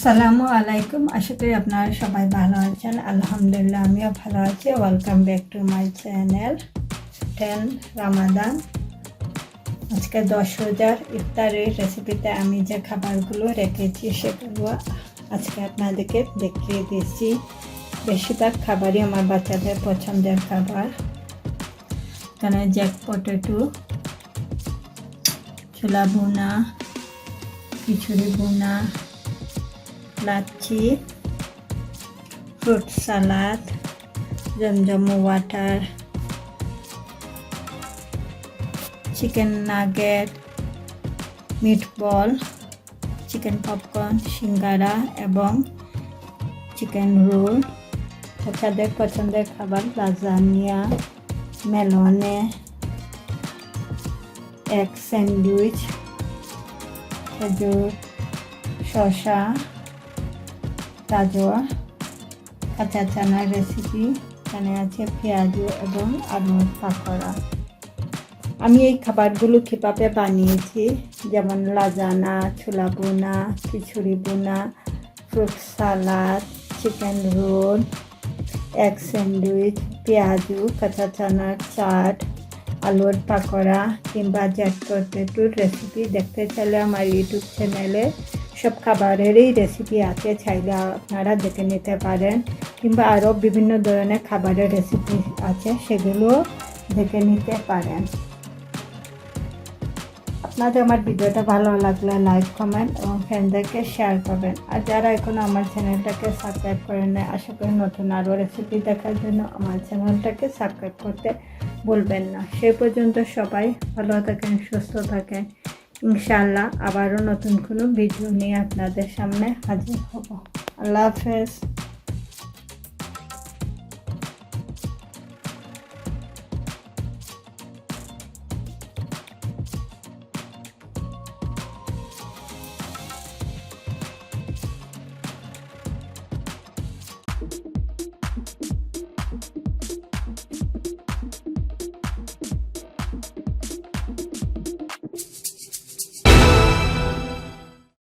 আসসালামু আলাইকুম। আশা করি আপনারা সবাই ভালো আছেন। আলহামদুলিল্লাহ আমিও ভালো আছি। Welcome back to my channel 10 Ramadan. আজকে 10,000 ইফতারের রেসিপিতে আমি যে খাবারগুলো রেখেছি সেগুলো আজকে আপনাদেরকে দেখিয়ে দিচ্ছি। বেশিরভাগ খাবারই আমার বাচ্চাদের পছন্দের খাবার। এখানে জ্যাক পটেটো, ছোলা ভুনা, খিচুড়ি ভুনা, lassi, fruit salad, Zamzam water, chicken nugget, meatball, chicken popcorn, সিঙ্গারা এবং চিকেন রোল। বাচ্চাদের পছন্দের খাবার লাজানিয়া, মেলনে, এগ স্যান্ডউইচ, খেজুর, শসা, গাজর, কাঁচা চানার রেসিপি। এখানে আছে পেঁয়াজু এবং আলুর পাকোড়া। আমি এই খাবারগুলো কীভাবে বানিয়েছি, যেমন লাজানা, ছোলা বোনা, খিচুড়ি বোনা, ফ্রুট সালাদ, চিকেন রোল, এগ স্যান্ডউইচ, পেঁয়াজু, কাঁচা চানার চাট, আলুর পাকোড়া কিংবা জ্যাক পটেটোর রেসিপি দেখতে চাইলে আমার ইউটিউব চ্যানেলে সব খাবারেরই রেসিপি আছে, চাইলে আপনারা দেখে নিতে পারেন। কিংবা আরও বিভিন্ন ধরনের খাবারের রেসিপি আছে, সেগুলো দেখে নিতে পারেন। আপনাদের আমার ভিডিওটা ভালো লাগলে লাইক, কমেন্ট এবং ফ্রেন্ডদেরকে শেয়ার করবেন। আর যারা এখনও আমার চ্যানেলটাকে সাবস্ক্রাইব করেন না, আশা করি নতুন আরও রেসিপি দেখার জন্য আমার চ্যানেলটাকে সাবস্ক্রাইব করতে ভুলবেন না। সেই পর্যন্ত সবাই ভালো থাকেন, সুস্থ থাকেন। ইনশাআল্লাহ আবারও নতুন কোনো ভিডিও নিয়ে আপনাদের সামনে হাজির হব। আল্লাহ হাফেজ।